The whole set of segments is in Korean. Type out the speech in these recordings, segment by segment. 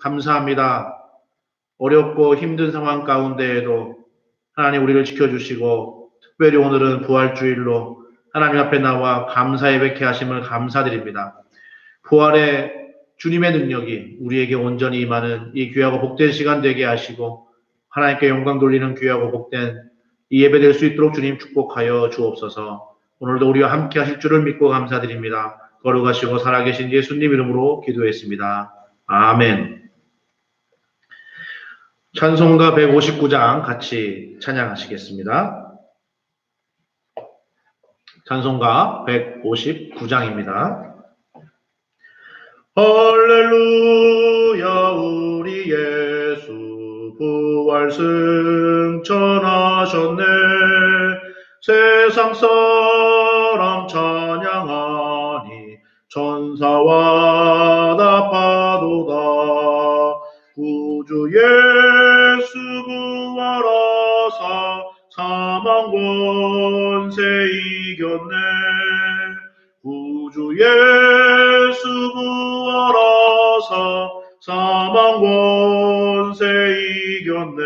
감사합니다. 어렵고 힘든 상황 가운데에도 하나님 우리를 지켜주시고 특별히 오늘은 부활주일로 하나님 앞에 나와 감사 예배케 하심을 감사드립니다. 부활의 주님의 능력이 우리에게 온전히 임하는 이 귀하고 복된 시간 되게 하시고 하나님께 영광 돌리는 귀하고 복된 이 예배 될 수 있도록 주님 축복하여 주옵소서. 오늘도 우리와 함께 하실 줄을 믿고 감사드립니다. 거룩하시고 살아계신 예수님 이름으로 기도했습니다. 아멘. 찬송가 159장 같이 찬양하시겠습니다. 찬송가 159장입니다. 할렐루야 우리 예수 부활 승천하셨네. 세상 사람 찬양하니 천사와 나파도다. 구주 예수 부활하사 사망 권세 이겼네. 구주 예수 부활하사 사망 권세 이겼네.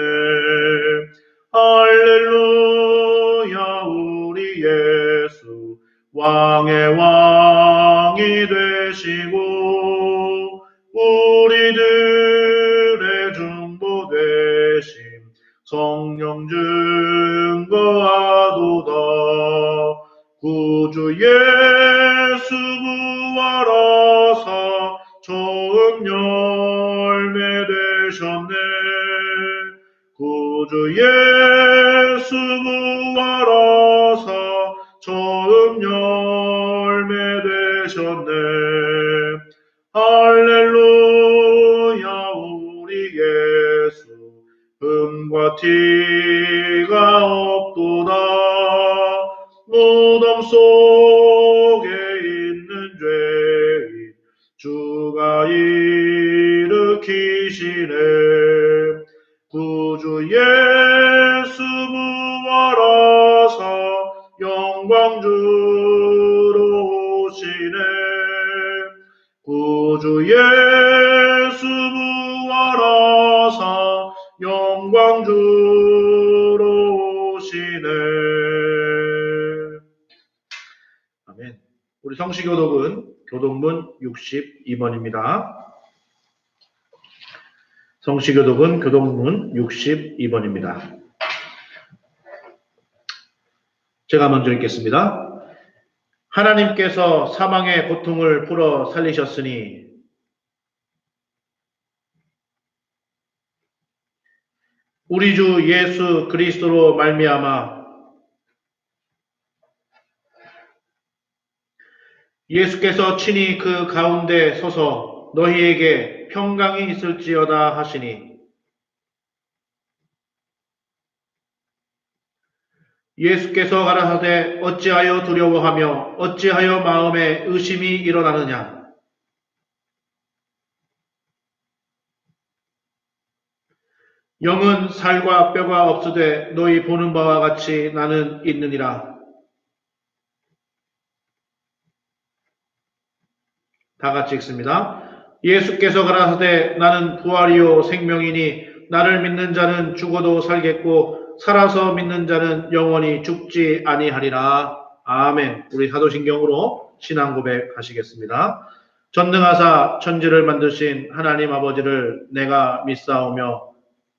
할렐루야 우리 예수 왕의 왕이 되시고 우리들의 중보 되심 성령 증거하도다. 구주 예수 부활하사 처음 열매 되셨네. 구주 예수 부활하사 처음 열매 되셨네. 할렐루야 우리 예수 흠과 티가 없도다. 무덤 속에 있는 죄인 주가 일으키시네. 구주 예수 부활하사 영광 주로 오시네. 구주 예수 부활하사 영광 주로 오시네. 아멘. 우리 성시교독은 교독문 62번입니다. 성시교독은 교독문 62번입니다. 제가 먼저 읽겠습니다. 하나님께서 사망의 고통을 풀어 살리셨으니 우리 주 예수 그리스도로 말미암아 예수께서 친히 그 가운데 서서 너희에게 평강이 있을지어다 하시니 예수께서 가라사대 어찌하여 두려워하며 어찌하여 마음에 의심이 일어나느냐. 영은 살과 뼈가 없으되 너희 보는 바와 같이 나는 있느니라. 다 같이 읽습니다. 예수께서 가라사대 나는 부활이요 생명이니 나를 믿는 자는 죽어도 살겠고 살아서 믿는 자는 영원히 죽지 아니하리라. 아멘. 우리 사도신경으로 신앙 고백하시겠습니다. 전능하사 천지를 만드신 하나님 아버지를 내가 믿사오며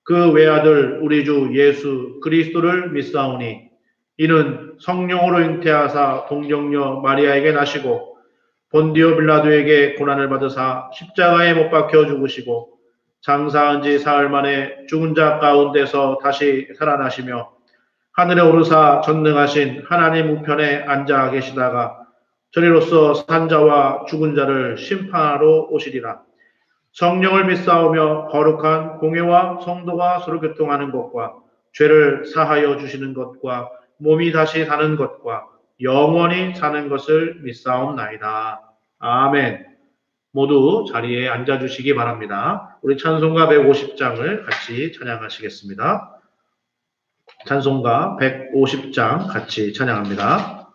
그 외아들 우리 주 예수 그리스도를 믿사오니 이는 성령으로 잉태하사 동정녀 마리아에게 나시고 본디오 빌라도에게 고난을 받으사 십자가에 못 박혀 죽으시고 장사한 지 사흘 만에 죽은 자 가운데서 다시 살아나시며 하늘에 오르사 전능하신 하나님 우편에 앉아 계시다가 저리로서 산 자와 죽은 자를 심판하러 오시리라. 성령을 믿사오며 거룩한 공회와 성도가 서로 교통하는 것과 죄를 사하여 주시는 것과 몸이 다시 사는 것과 영원히 사는 것을 믿사옵나이다. 아멘. 모두 자리에 앉아주시기 바랍니다. 우리 찬송가 150장을 같이 찬양하시겠습니다. 찬송가 150장 같이 찬양합니다.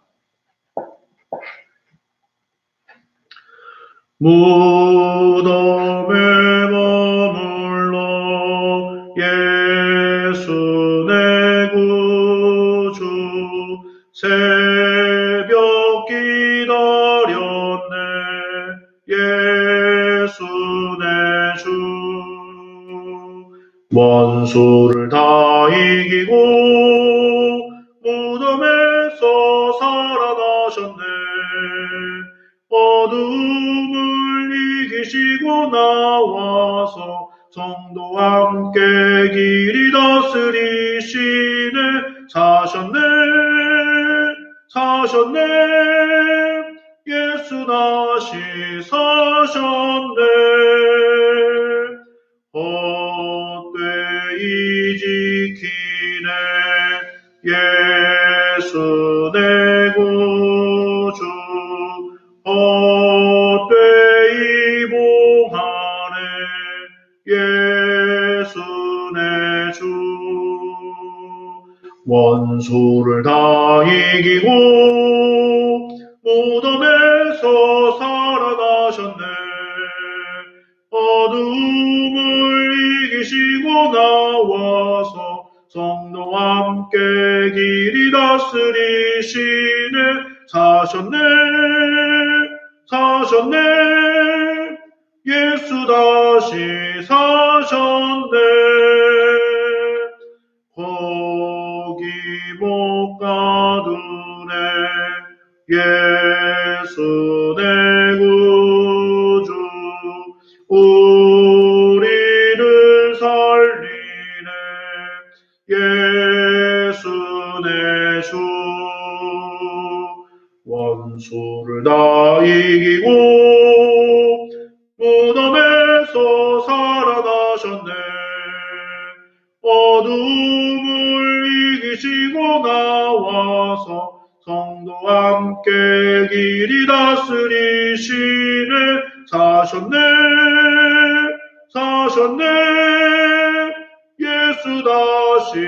무덤에 예수 내 구주 새벽 기다렸네 예수 내 주 원수를 다 이기고 무덤에서 살아나셨네 어둠을 이기시고 나와서 성도와 함께 길이 다스리시네 사셨네 예수 다시 사셨네 헛되이 지키네 예수 내 구주 헛되이 봉하네 예수 내 주 원수를 다 이기고 무덤에서 살아나셨네 어둠을 이기시고 나와서 성도와 함께 길이 다스리시네 사셨네 예수 다시 사셨네 거기 못 가두네 예수 내 구주 우리를 살리네 예수 내 주 원수를 다 이기고 무덤에서 살아나셨네 어둠을 이기시고 나와서 성도와 함께 길이 다스리시네 사셨네 예수 다시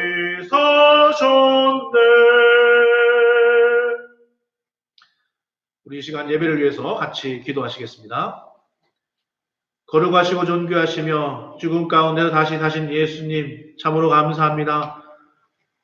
사셨네 우리 이 시간 예배를 위해서 같이 기도하시겠습니다. 거룩하시고 존귀하시며 죽음 가운데서 다시 사신 예수님 참으로 감사합니다.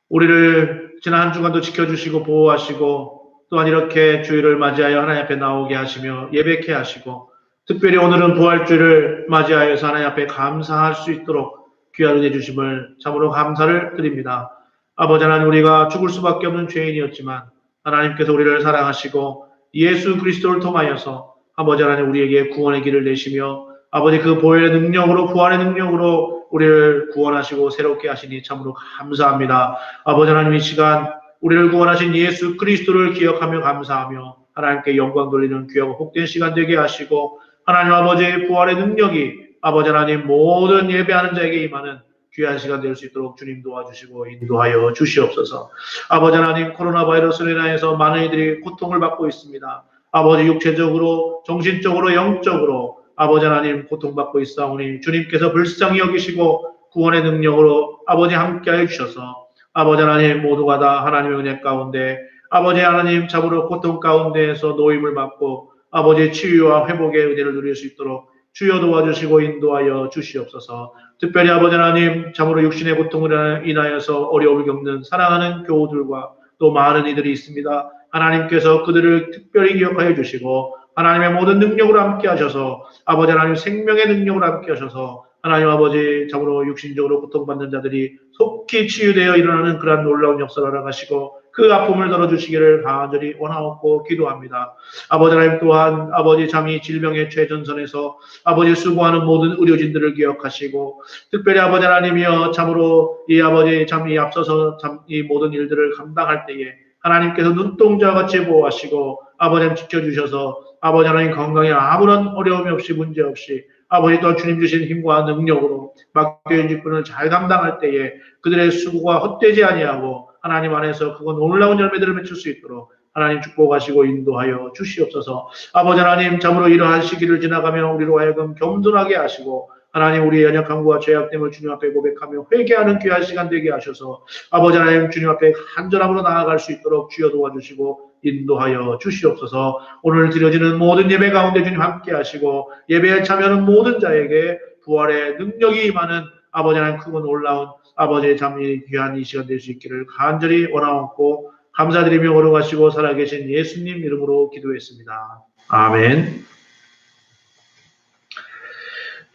우리를 지난 한 주간도 지켜주시고 보호하시고 또한 이렇게 주일을 맞이하여 하나님 앞에 나오게 하시며 예배케 하시고 특별히 오늘은 부활주일을 맞이하여서 하나님 앞에 감사할 수 있도록 귀한 은혜 주심을 참으로 감사를 드립니다. 아버지 하나님 우리가 죽을 수밖에 없는 죄인이었지만 하나님께서 우리를 사랑하시고 예수 그리스도를 통하여서 아버지 하나님 우리에게 구원의 길을 내시며 아버지 그 보혈의 능력으로 부활의 능력으로 우리를 구원하시고 새롭게 하시니 참으로 감사합니다. 아버지 하나님 이 시간 우리를 구원하신 예수 그리스도를 기억하며 감사하며 하나님께 영광 돌리는 귀하고 복된 시간 되게 하시고 하나님 아버지의 부활의 능력이 아버지 하나님 모든 예배하는 자에게 임하는 귀한 시간 될 수 있도록 주님 도와주시고 인도하여 주시옵소서. 아버지 하나님 코로나 바이러스로 인하여서 많은 이들이 고통을 받고 있습니다. 아버지 육체적으로 정신적으로 영적으로 아버지 하나님 고통받고 있사오니 주님께서 불쌍히 여기시고 구원의 능력으로 아버지 함께하여 주셔서 아버지 하나님 모두가 다 하나님의 은혜 가운데 아버지 하나님 참으로 고통 가운데에서 노임을 받고 아버지의 치유와 회복의 은혜를 누릴 수 있도록 주여 도와주시고 인도하여 주시옵소서. 특별히 아버지 하나님 참으로 육신의 고통을 인하여서 어려움을 겪는 사랑하는 교우들과 또 많은 이들이 있습니다. 하나님께서 그들을 특별히 기억하여 주시고 하나님의 모든 능력으로 함께 하셔서 아버지 하나님 생명의 능력으로 함께 하셔서 하나님 아버지 참으로 육신적으로 고통받는 자들이 속히 치유되어 일어나는 그러한 놀라운 역사를 허락하시고 그 아픔을 덜어주시기를 간절히 원하옵고 기도합니다. 아버지 하나님 또한 아버지 참이 질병의 최전선에서 아버지 수고하는 모든 의료진들을 기억하시고 특별히 아버지 하나님이여 참으로 이 아버지 참이 앞서서 참 이 모든 일들을 감당할 때에 하나님께서 눈동자와 같이 보호하시고 아버지 하나님 지켜주셔서 아버지 하나님 건강에 아무런 어려움이 없이 문제 없이 아버지 또 주님 주신 힘과 능력으로 맡겨진 직분을 잘 감당할 때에 그들의 수고가 헛되지 아니하고 하나님 안에서 그건 놀라운 열매들을 맺을 수 있도록 하나님 축복하시고 인도하여 주시옵소서. 아버지 하나님 참으로 이러한 시기를 지나가며 우리로 하여금 겸손하게 하시고 하나님 우리의 연약함과 죄악됨을 주님 앞에 고백하며 회개하는 귀한 시간 되게 하셔서 아버지 하나님 주님 앞에 간절함으로 나아갈 수 있도록 주여 도와주시고 인도하여 주시옵소서. 오늘 드려지는 모든 예배 가운데 주님 함께 하시고 예배에 참여하는 모든 자에게 부활의 능력이 임하는 아버지 하나님 크고 놀라운 아버지의 잠이 귀한 이 시간 될 수 있기를 간절히 원하옵고 감사드리며 걸어가시고 살아계신 예수님 이름으로 기도했습니다. 아멘.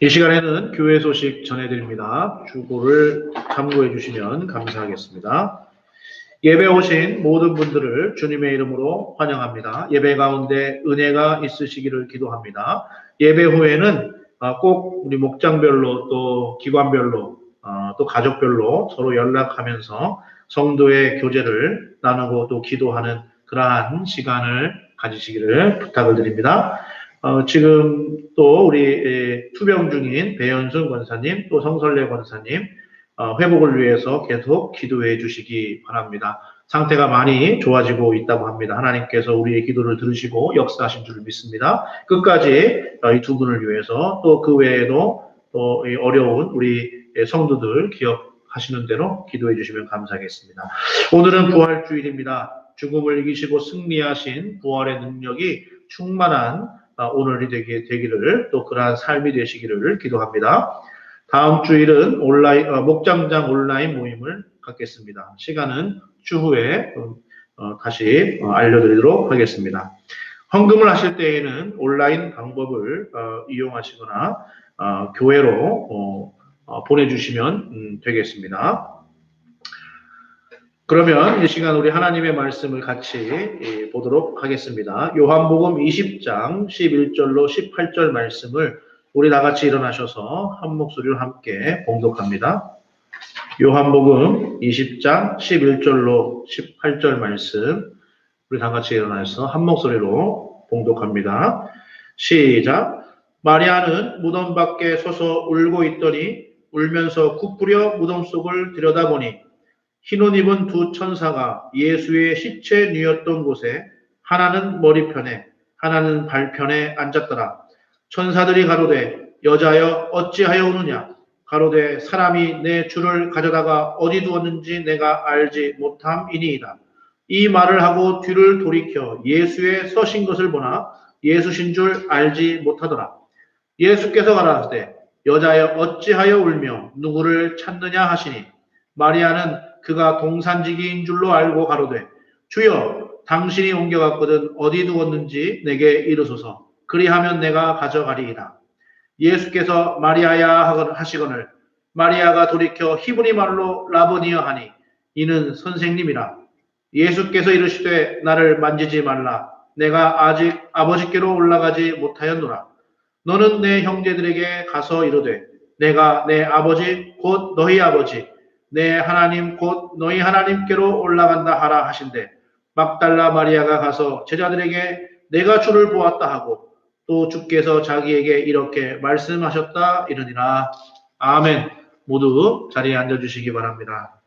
이 시간에는 교회 소식 전해드립니다. 주보를 참고해 주시면 감사하겠습니다. 예배 오신 모든 분들을 주님의 이름으로 환영합니다. 예배 가운데 은혜가 있으시기를 기도합니다. 예배 후에는 꼭 우리 목장별로 또 기관별로 또 가족별로 서로 연락하면서 성도의 교제를 나누고 또 기도하는 그러한 시간을 가지시기를 부탁을 드립니다. 지금 또 우리 투병 중인 배현순 권사님 또 성설례 권사님 회복을 위해서 계속 기도해 주시기 바랍니다. 상태가 많이 좋아지고 있다고 합니다. 하나님께서 우리의 기도를 들으시고 역사하신 줄 믿습니다. 끝까지 이 두 분을 위해서 또 그 외에도 또 어려운 우리 성도들 기억하시는 대로 기도해 주시면 감사하겠습니다. 오늘은 부활주일입니다. 죽음을 이기시고 승리하신 부활의 능력이 충만한 오늘이 되기를 또 그러한 삶이 되시기를 기도합니다. 다음 주일은 목장장 온라인 모임을 갖겠습니다. 시간은 추후에 다시 알려드리도록 하겠습니다. 헌금을 하실 때에는 온라인 방법을 이용하시거나 교회로 보내주시면 되겠습니다. 그러면 이 시간 우리 하나님의 말씀을 같이 보도록 하겠습니다. 요한복음 20장 11절로 18절 말씀을 우리 다 같이 일어나셔서 한 목소리로 함께 봉독합니다. 요한복음 20장 11절로 18절 말씀 우리 다 같이 일어나서 한 목소리로 봉독합니다. 시작. 마리아는 무덤 밖에 서서 울고 있더니 울면서 굽부려 무덤 속을 들여다보니 흰 옷 입은 두 천사가 예수의 시체 누였던 곳에 하나는 머리편에 하나는 발편에 앉았더라. 천사들이 가로되 여자여 어찌하여 우느냐? 가로되 사람이 내 주를 가져다가 어디 두었는지 내가 알지 못함이니이다. 이 말을 하고 뒤를 돌이켜 예수의 서신 것을 보나 예수신 줄 알지 못하더라. 예수께서 가라사대 여자여 어찌하여 울며 누구를 찾느냐 하시니 마리아는 그가 동산지기인 줄로 알고 가로되 주여 당신이 옮겨갔거든 어디 두었는지 내게 이르소서. 그리하면 내가 가져가리이다. 예수께서 마리아야 하시거늘 마리아가 돌이켜 히브리 말로 라보니여 하니 이는 선생님이라. 예수께서 이르시되 나를 만지지 말라. 내가 아직 아버지께로 올라가지 못하였노라. 너는 내 형제들에게 가서 이르되 내가 내 아버지 곧 너희 아버지 내 하나님 곧 너희 하나님께로 올라간다 하라 하신대. 막달라 마리아가 가서 제자들에게 내가 주를 보았다 하고 또 주께서 자기에게 이렇게 말씀하셨다 이르니라. 아멘. 모두 자리에 앉아주시기 바랍니다.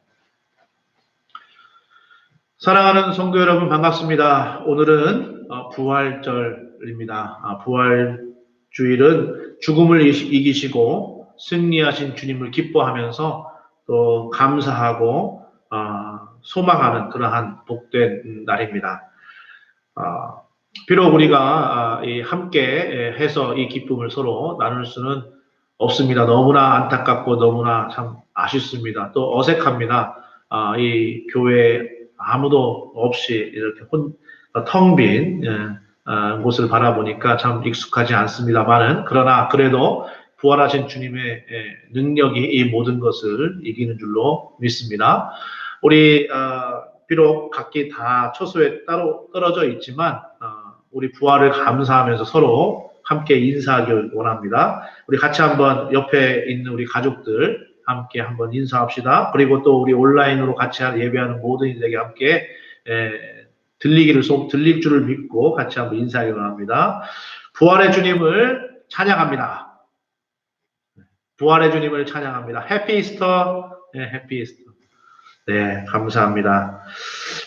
사랑하는 성도 여러분 반갑습니다. 오늘은 부활절입니다. 부활주일은 죽음을 이기시고 승리하신 주님을 기뻐하면서 또 감사하고 소망하는 그러한 복된 날입니다. 비록 우리가 함께 해서 이 기쁨을 서로 나눌 수는 없습니다. 너무나 안타깝고 너무나 참 아쉽습니다. 또 어색합니다. 이 교회 아무도 없이 이렇게 텅 빈 곳을 바라보니까 참 익숙하지 않습니다만은 그러나 그래도 부활하신 주님의 능력이 이 모든 것을 이기는 줄로 믿습니다. 우리 비록 각기 다 처소에 따로 떨어져 있지만 우리 부활을 감사하면서 서로 함께 인사하길 원합니다. 우리 같이 한번 옆에 있는 우리 가족들 함께 한번 인사합시다. 그리고 또 우리 온라인으로 같이 예배하는 모든 이들에게 함께 들릴 줄을 믿고 같이 한번 인사하길 원합니다. 부활의 주님을 찬양합니다. 부활의 주님을 찬양합니다. 해피 이스터. 네, 해피 이스터. 네, 감사합니다.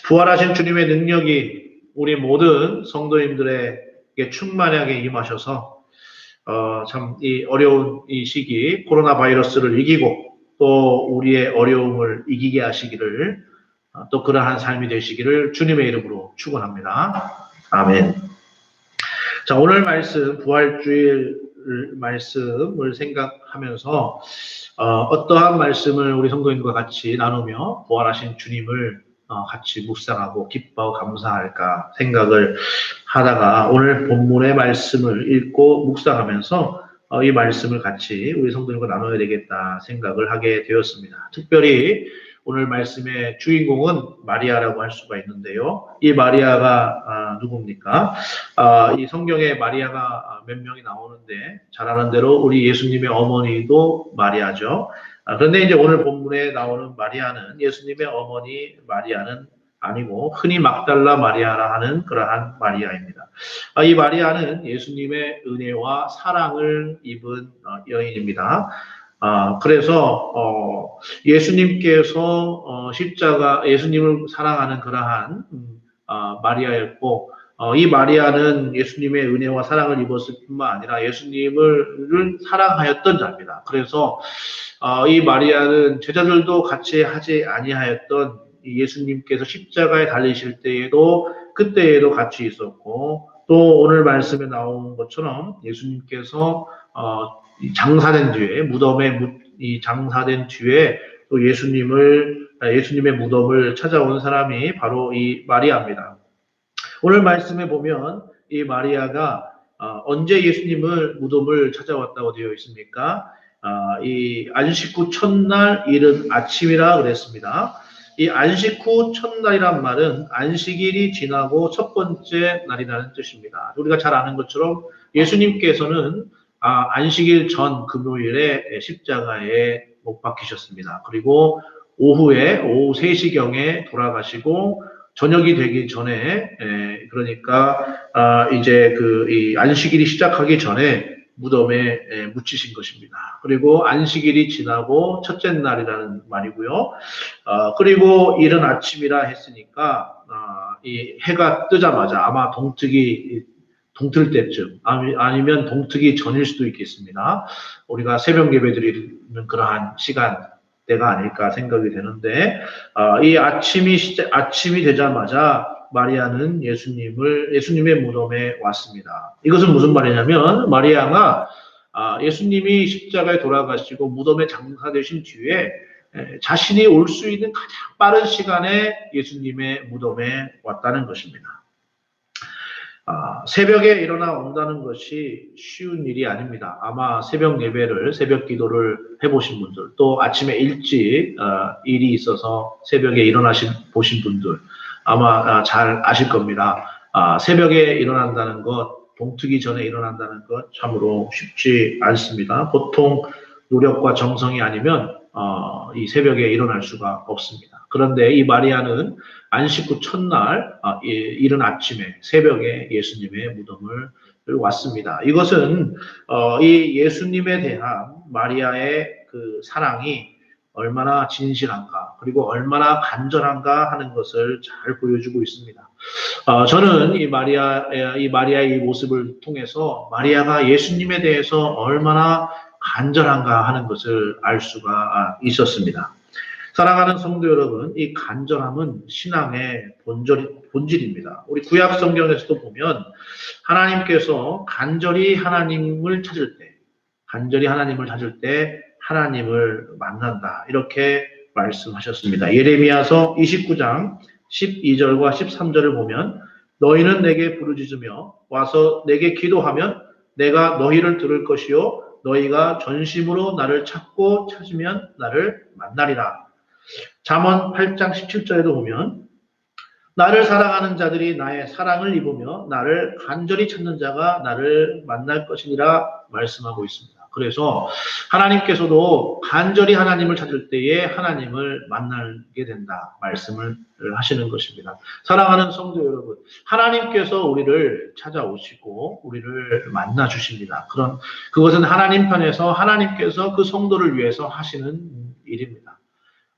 부활하신 주님의 능력이 우리 모든 성도님들에게 충만하게 임하셔서 참 이 어려운 이 시기 코로나 바이러스를 이기고 또 우리의 어려움을 이기게 하시기를 또 그러한 삶이 되시기를 주님의 이름으로 축원합니다. 아멘. 자, 오늘 말씀 부활주일 말씀을 생각하면서 어떠한 말씀을 우리 성도님과 같이 나누며 부활하신 주님을 같이 묵상하고 기뻐하고 감사할까 생각을 하다가 오늘 본문의 말씀을 읽고 묵상하면서 이 말씀을 같이 우리 성도님과 나눠야 되겠다 생각을 하게 되었습니다. 특별히 오늘 말씀의 주인공은 마리아라고 할 수가 있는데요. 이 마리아가 누굽니까? 이 성경에 마리아가 몇 명이 나오는데 잘 아는 대로 우리 예수님의 어머니도 마리아죠. 그런데 이제 오늘 본문에 나오는 마리아는 예수님의 어머니 마리아는 아니고 흔히 막달라 마리아라 하는 그러한 마리아입니다. 이 마리아는 예수님의 은혜와 사랑을 입은 여인입니다. 그래서 예수님께서 예수님을 사랑하는 그러한 마리아였고 이 마리아는 예수님의 은혜와 사랑을 입었을 뿐만 아니라 예수님을 사랑하였던 자입니다. 그래서 이 마리아는 제자들도 같이 하지 아니하였던 예수님께서 십자가에 달리실 때에도 그때에도 같이 있었고 또 오늘 말씀에 나온 것처럼 예수님께서 장사된 뒤에 장사된 뒤에 또 예수님의 무덤을 찾아온 사람이 바로 이 마리아입니다. 오늘 말씀에 보면 이 마리아가 언제 예수님을 무덤을 찾아왔다고 되어 있습니까? 이 안식 후 첫날 이른 아침이라 그랬습니다. 이 안식 후 첫날이란 말은 안식일이 지나고 첫 번째 날이라는 뜻입니다. 우리가 잘 아는 것처럼 예수님께서는 안식일 전 금요일에 십자가에 못 박히셨습니다. 그리고 오후 3시경에 돌아가시고 저녁이 되기 전에 그러니까 이제 이 안식일이 시작하기 전에 무덤에 묻히신 것입니다. 그리고 안식일이 지나고 첫째 날이라는 말이고요. 그리고 이른 아침이라 했으니까 이 해가 뜨자마자 아마 동틀 때쯤 아니면 동트기 전일 수도 있겠습니다. 우리가 새벽 예배 드리는 그러한 시간대가 아닐까 생각이 되는데 이 아침이 되자마자 마리아는 예수님의 무덤에 왔습니다. 이것은 무슨 말이냐면 마리아가 예수님이 십자가에 돌아가시고 무덤에 장사되신 뒤에 자신이 올 수 있는 가장 빠른 시간에 예수님의 무덤에 왔다는 것입니다. 새벽에 일어나 온다는 것이 쉬운 일이 아닙니다. 아마 새벽 기도를 해보신 분들, 또 아침에 일찍 일이 있어서 새벽에 보신 분들 아마 잘 아실 겁니다. 새벽에 일어난다는 것, 동트기 전에 일어난다는 것 참으로 쉽지 않습니다. 보통 노력과 정성이 아니면 이 새벽에 일어날 수가 없습니다. 그런데 이 마리아는 안식 후 첫날 이른 아침에 새벽에 예수님의 무덤을 왔습니다. 이것은 이 예수님에 대한 마리아의 그 사랑이 얼마나 진실한가 그리고 얼마나 간절한가 하는 것을 잘 보여주고 있습니다. 저는 이 마리아의 이 모습을 통해서 마리아가 예수님에 대해서 얼마나 간절한가 하는 것을 알 수가 있었습니다. 사랑하는 성도 여러분, 이 간절함은 신앙의 본질입니다. 우리 구약 성경에서도 보면 하나님께서 간절히 하나님을 찾을 때 하나님을 만난다. 이렇게 말씀하셨습니다. 예레미야서 29장 12절과 13절을 보면 너희는 내게 부르짖으며 와서 내게 기도하면 내가 너희를 들을 것이요 너희가 전심으로 나를 찾으면 나를 만나리라. 잠언 8장 17절에도 보면 나를 사랑하는 자들이 나의 사랑을 입으며 나를 간절히 찾는 자가 나를 만날 것이니라 말씀하고 있습니다. 그래서 하나님께서도 간절히 하나님을 찾을 때에 하나님을 만나게 된다 말씀을 하시는 것입니다. 사랑하는 성도 여러분, 하나님께서 우리를 찾아오시고 우리를 만나 주십니다. 그것은 하나님 편에서 하나님께서 그 성도를 위해서 하시는 일입니다.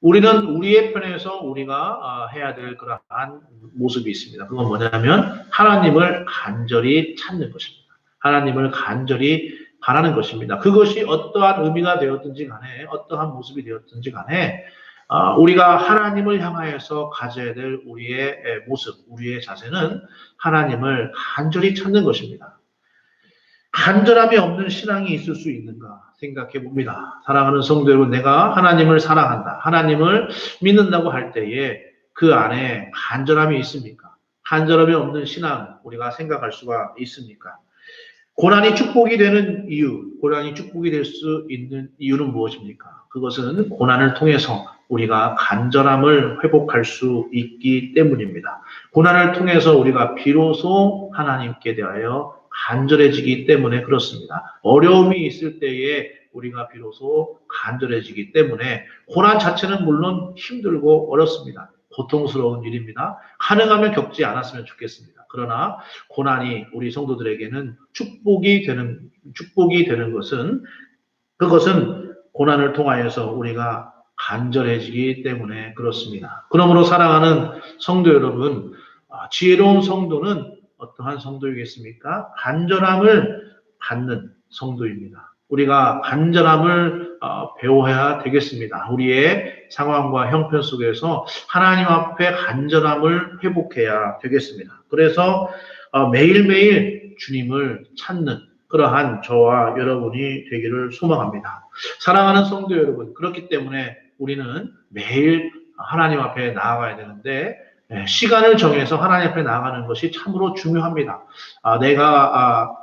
우리는 우리의 편에서 우리가 해야 될 그러한 모습이 있습니다. 그건 뭐냐면 하나님을 간절히 찾는 것입니다. 하나님을 간절히 바라는 것입니다. 그것이 어떠한 의미가 되었든지 간에 어떠한 모습이 되었든지 간에 우리가 하나님을 향하여서 가져야 될 우리의 모습, 우리의 자세는 하나님을 간절히 찾는 것입니다. 간절함이 없는 신앙이 있을 수 있는가 생각해 봅니다. 사랑하는 성도 여러분, 내가 하나님을 사랑한다, 하나님을 믿는다고 할 때에 그 안에 간절함이 있습니까? 간절함이 없는 신앙 우리가 생각할 수가 있습니까? 고난이 축복이 되는 이유, 고난이 축복이 될 수 있는 이유는 무엇입니까? 그것은 고난을 통해서 우리가 간절함을 회복할 수 있기 때문입니다. 고난을 통해서 우리가 비로소 하나님께 대하여 간절해지기 때문에 그렇습니다. 어려움이 있을 때에 우리가 비로소 간절해지기 때문에 고난 자체는 물론 힘들고 어렵습니다. 고통스러운 일입니다. 가능하면 겪지 않았으면 좋겠습니다. 그러나 고난이 우리 성도들에게는 축복이 되는 것은 그것은 고난을 통하여서 우리가 간절해지기 때문에 그렇습니다. 그러므로 사랑하는 성도 여러분, 지혜로운 성도는 어떠한 성도이겠습니까? 간절함을 갖는 성도입니다. 우리가 간절함을 배워야 되겠습니다. 우리의 상황과 형편 속에서 하나님 앞에 간절함을 회복해야 되겠습니다. 그래서 매일매일 주님을 찾는 그러한 저와 여러분이 되기를 소망합니다. 사랑하는 성도 여러분, 그렇기 때문에 우리는 매일 하나님 앞에 나아가야 되는데 시간을 정해서 하나님 앞에 나아가는 것이 참으로 중요합니다. 내가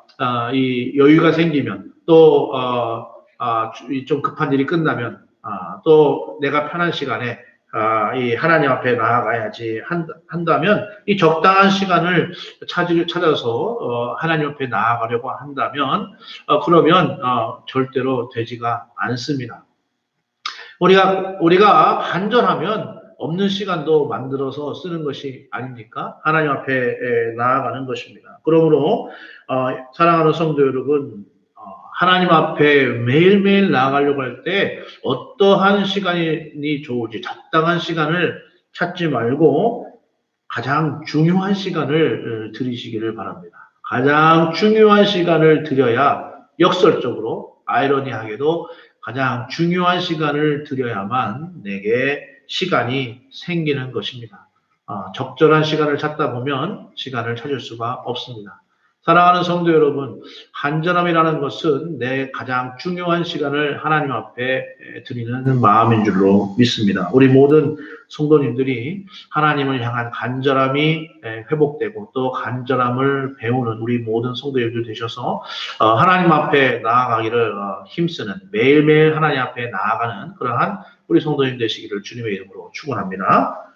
이 여유가 생기면 또 좀 급한 일이 끝나면 또 내가 편한 시간에 이 하나님 앞에 나아가야지 한다면 이 적당한 시간을 찾아서 하나님 앞에 나아가려고 한다면 그러면 절대로 되지가 않습니다. 우리가 간절하면 없는 시간도 만들어서 쓰는 것이 아닙니까? 하나님 앞에 나아가는 것입니다. 그러므로 사랑하는 성도 여러분, 하나님 앞에 매일매일 나아가려고 할 때 어떠한 시간이 좋을지 적당한 시간을 찾지 말고 가장 중요한 시간을 들이시기를 바랍니다. 가장 중요한 시간을 들여야 역설적으로 아이러니하게도 가장 중요한 시간을 들여야만 내게 시간이 생기는 것입니다. 적절한 시간을 찾다 보면 시간을 찾을 수가 없습니다. 사랑하는 성도 여러분, 간절함이라는 것은 내 가장 중요한 시간을 하나님 앞에 드리는 마음인 줄로 믿습니다. 우리 모든 성도님들이 하나님을 향한 간절함이 회복되고 또 간절함을 배우는 우리 모든 성도님들 되셔서 하나님 앞에 나아가기를 힘쓰는 매일매일 하나님 앞에 나아가는 그러한 우리 성도님 되시기를 주님의 이름으로 축원합니다.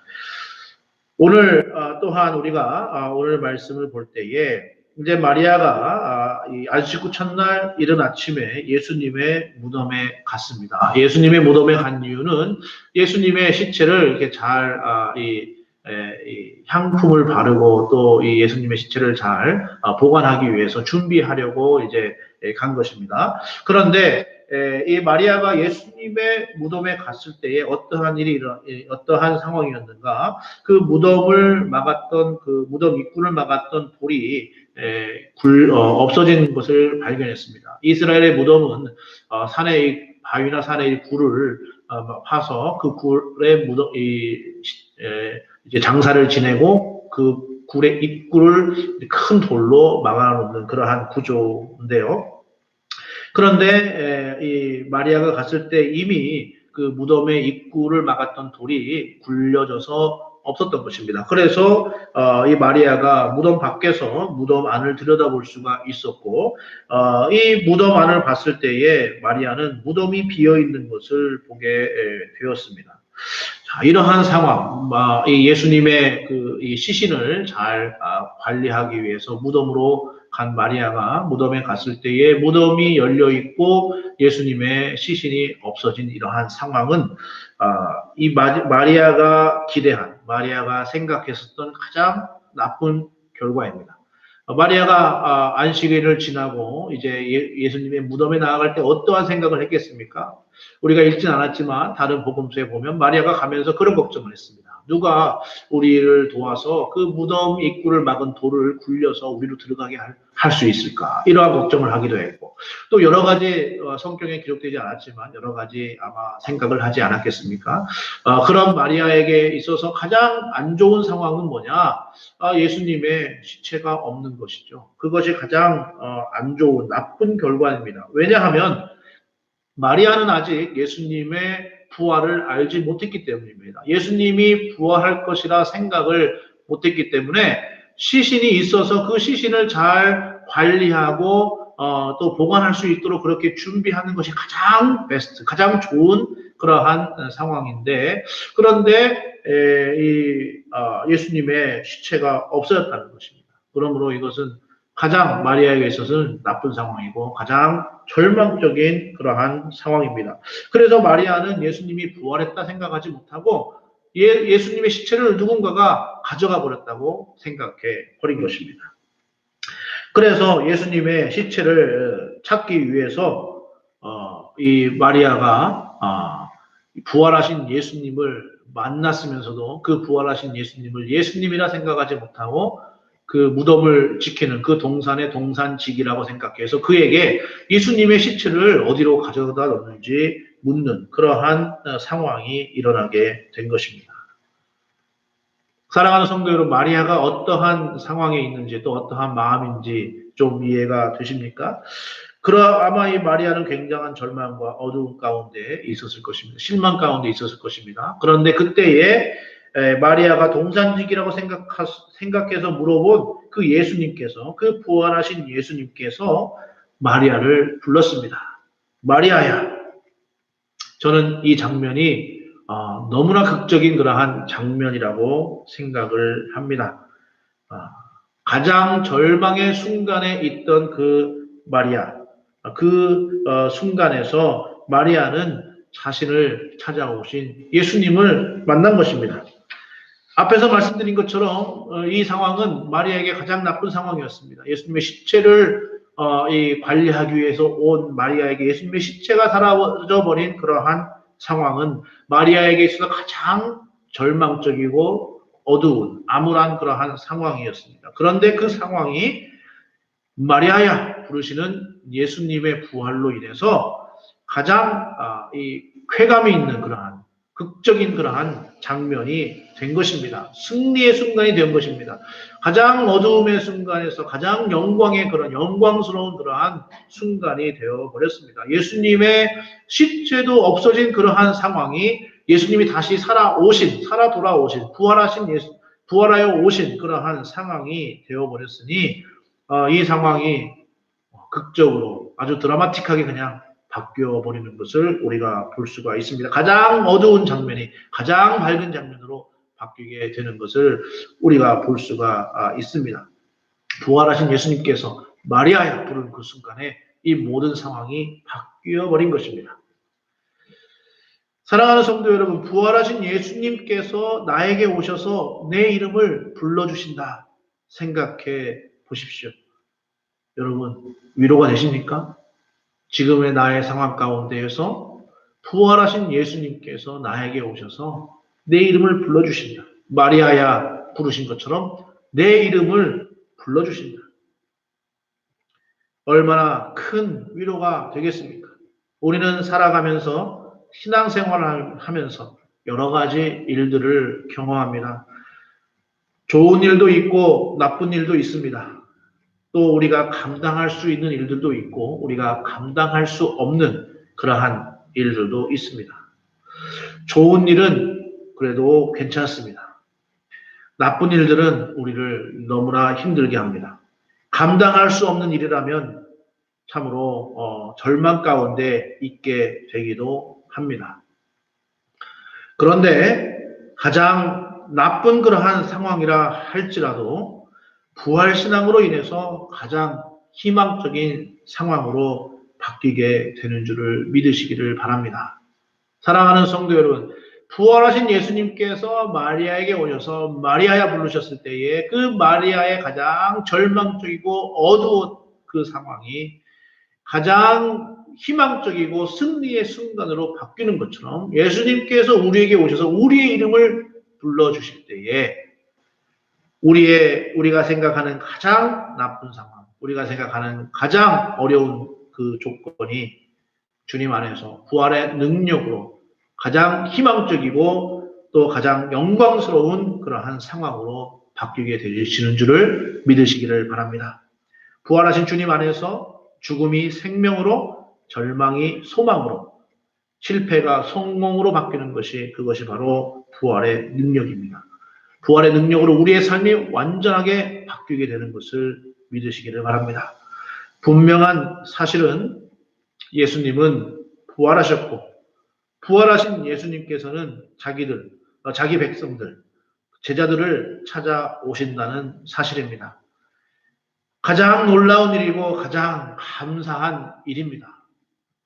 오늘 또한 우리가 오늘 말씀을 볼 때에 이제 마리아가 이 안식구 첫날 이른 아침에 예수님의 무덤에 갔습니다. 예수님의 무덤에 간 이유는 예수님의 시체를 이렇게 잘 이 향품을 바르고 또 이 예수님의 시체를 잘 보관하기 위해서 준비하려고 이제 간 것입니다. 그런데 이 마리아가 예수님의 무덤에 갔을 때에 어떠한 상황이었는가? 그 무덤을 막았던 그 무덤 입구를 막았던 돌이 없어진 것을 발견했습니다. 이스라엘의 무덤은 산의 바위나 산의 굴을 파서 그 굴에 이제 장사를 지내고 그 굴의 입구를 큰 돌로 막아놓는 그러한 구조인데요. 그런데 이 마리아가 갔을 때 이미 그 무덤의 입구를 막았던 돌이 굴려져서 없었던 것입니다. 그래서 이 마리아가 무덤 밖에서 무덤 안을 들여다볼 수가 있었고 이 무덤 안을 봤을 때에 마리아는 무덤이 비어 있는 것을 보게 되었습니다. 자, 이러한 상황, 이 예수님의 이 시신을 잘 관리하기 위해서 무덤으로 간 마리아가 무덤에 갔을 때에 무덤이 열려 있고 예수님의 시신이 없어진 이러한 상황은 이 마리아가 마리아가 생각했었던 가장 나쁜 결과입니다. 마리아가 안식일을 지나고 이제 예수님의 무덤에 나아갈 때 어떠한 생각을 했겠습니까? 우리가 읽진 않았지만 다른 복음서에 보면 마리아가 가면서 그런 걱정을 했습니다. 누가 우리를 도와서 그 무덤 입구를 막은 돌을 굴려서 우리로 들어가게 할 수 있을까? 이러한 걱정을 하기도 했고, 또 여러 가지 성경에 기록되지 않았지만 여러 가지 아마 생각을 하지 않았겠습니까? 그런 마리아에게 있어서 가장 안 좋은 상황은 뭐냐? 예수님의 시체가 없는 것이죠. 그것이 가장 안 좋은 나쁜 결과입니다. 왜냐하면 마리아는 아직 예수님의 부활을 알지 못했기 때문입니다. 예수님이 부활할 것이라 생각을 못했기 때문에 시신이 있어서 그 시신을 잘 관리하고 또 보관할 수 있도록 그렇게 준비하는 것이 가장 베스트, 가장 좋은 그러한 상황인데, 그런데 예수님의 시체가 없어졌다는 것입니다. 그러므로 이것은 가장 마리아에게 있어서는 나쁜 상황이고 가장 절망적인 그러한 상황입니다. 그래서 마리아는 예수님이 부활했다 생각하지 못하고 예수님의 시체를 누군가가 가져가 버렸다고 생각해 버린 것입니다. 그래서 예수님의 시체를 찾기 위해서 이 마리아가 부활하신 예수님을 만났으면서도 그 부활하신 예수님을 예수님이라 생각하지 못하고 그 무덤을 지키는 그 동산의 동산직이라고 생각해서 그에게 예수님의 시체를 어디로 가져다 놓는지 묻는 그러한 상황이 일어나게 된 것입니다. 사랑하는 성도 여러분, 마리아가 어떠한 상황에 있는지 또 어떠한 마음인지 좀 이해가 되십니까? 아마 이 마리아는 굉장한 절망과 어두움 가운데 있었을 것입니다. 실망 가운데 있었을 것입니다. 그런데 그때에 마리아가 동산직이라고 생각해서 물어본 그 예수님께서, 그 부활하신 예수님께서 마리아를 불렀습니다. 마리아야. 저는 이 장면이 너무나 극적인 그러한 장면이라고 생각을 합니다. 가장 절망의 순간에 있던 그 마리아, 그 순간에서 마리아는 자신을 찾아오신 예수님을 만난 것입니다. 앞에서 말씀드린 것처럼 이 상황은 마리아에게 가장 나쁜 상황이었습니다. 예수님의 시체를 관리하기 위해서 온 마리아에게 예수님의 시체가 사라져 버린 그러한 상황은 마리아에게 있어서 가장 절망적이고 어두운 암울한 그러한 상황이었습니다. 그런데 그 상황이 마리아야 부르시는 예수님의 부활로 인해서 가장 이 쾌감이 있는 그러한 극적인 그러한 장면이 된 것입니다. 승리의 순간이 된 것입니다. 가장 어두움의 순간에서 가장 영광스러운 그러한 순간이 되어 버렸습니다. 예수님의 시체도 없어진 그러한 상황이 예수님이 다시 살아 돌아오신, 부활하여 오신 그러한 상황이 되어 버렸으니 이 상황이 극적으로 아주 드라마틱하게 그냥 바뀌어 버리는 것을 우리가 볼 수가 있습니다. 가장 어두운 장면이 가장 밝은 장면으로 바뀌게 되는 것을 우리가 볼 수가 있습니다. 부활하신 예수님께서 마리아야 부르는 그 순간에 이 모든 상황이 바뀌어 버린 것입니다. 사랑하는 성도 여러분, 부활하신 예수님께서 나에게 오셔서 내 이름을 불러주신다 생각해 보십시오. 여러분, 위로가 되십니까? 지금의 나의 상황 가운데에서 부활하신 예수님께서 나에게 오셔서 내 이름을 불러주신다. 마리아야 부르신 것처럼 내 이름을 불러주신다. 얼마나 큰 위로가 되겠습니까? 우리는 살아가면서 신앙생활을 하면서 여러 가지 일들을 경험합니다. 좋은 일도 있고 나쁜 일도 있습니다. 또 우리가 감당할 수 있는 일들도 있고 우리가 감당할 수 없는 그러한 일들도 있습니다. 좋은 일은 그래도 괜찮습니다. 나쁜 일들은 우리를 너무나 힘들게 합니다. 감당할 수 없는 일이라면 참으로 절망 가운데 있게 되기도 합니다. 그런데 가장 나쁜 그러한 상황이라 할지라도 부활신앙으로 인해서 가장 희망적인 상황으로 바뀌게 되는 줄을 믿으시기를 바랍니다. 사랑하는 성도 여러분, 부활하신 예수님께서 마리아에게 오셔서 마리아야 부르셨을 때에 그 마리아의 가장 절망적이고 어두운 그 상황이 가장 희망적이고 승리의 순간으로 바뀌는 것처럼 예수님께서 우리에게 오셔서 우리의 이름을 불러주실 때에 우리가 생각하는 가장 나쁜 상황, 우리가 생각하는 가장 어려운 그 조건이 주님 안에서 부활의 능력으로 가장 희망적이고 또 가장 영광스러운 그러한 상황으로 바뀌게 되시는 줄을 믿으시기를 바랍니다. 부활하신 주님 안에서 죽음이 생명으로, 절망이 소망으로, 실패가 성공으로 바뀌는 그것이 바로 부활의 능력입니다. 부활의 능력으로 우리의 삶이 완전하게 바뀌게 되는 것을 믿으시기를 바랍니다. 분명한 사실은 예수님은 부활하셨고, 부활하신 예수님께서는 자기 백성들, 제자들을 찾아오신다는 사실입니다. 가장 놀라운 일이고 가장 감사한 일입니다.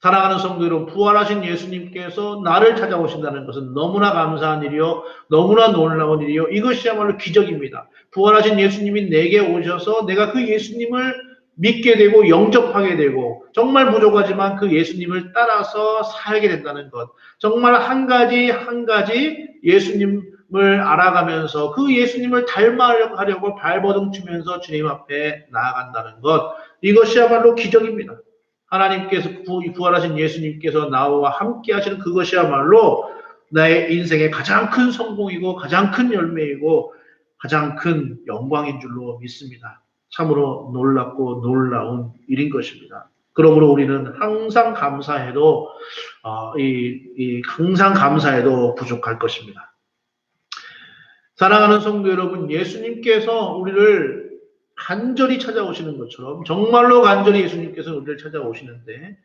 사랑하는 성도 여러분, 부활하신 예수님께서 나를 찾아오신다는 것은 너무나 감사한 일이요, 너무나 놀라운 일이요, 이것이야말로 기적입니다. 부활하신 예수님이 내게 오셔서 내가 그 예수님을 믿게 되고 영접하게 되고 정말 부족하지만 그 예수님을 따라서 살게 된다는 것, 정말 한 가지 예수님을 알아가면서 그 예수님을 닮아가려고 발버둥 치면서 주님 앞에 나아간다는 것, 이것이야말로 기적입니다. 하나님께서 부활하신 예수님께서 나와 함께 하시는 그것이야말로 나의 인생의 가장 큰 성공이고 가장 큰 열매이고 가장 큰 영광인 줄로 믿습니다. 참으로 놀랍고 놀라운 일인 것입니다. 그러므로 우리는 항상 감사해도 항상 감사해도 부족할 것입니다. 사랑하는 성도 여러분, 예수님께서 우리를 간절히 찾아오시는 것처럼 정말로 간절히 예수님께서 우리를 찾아오시는데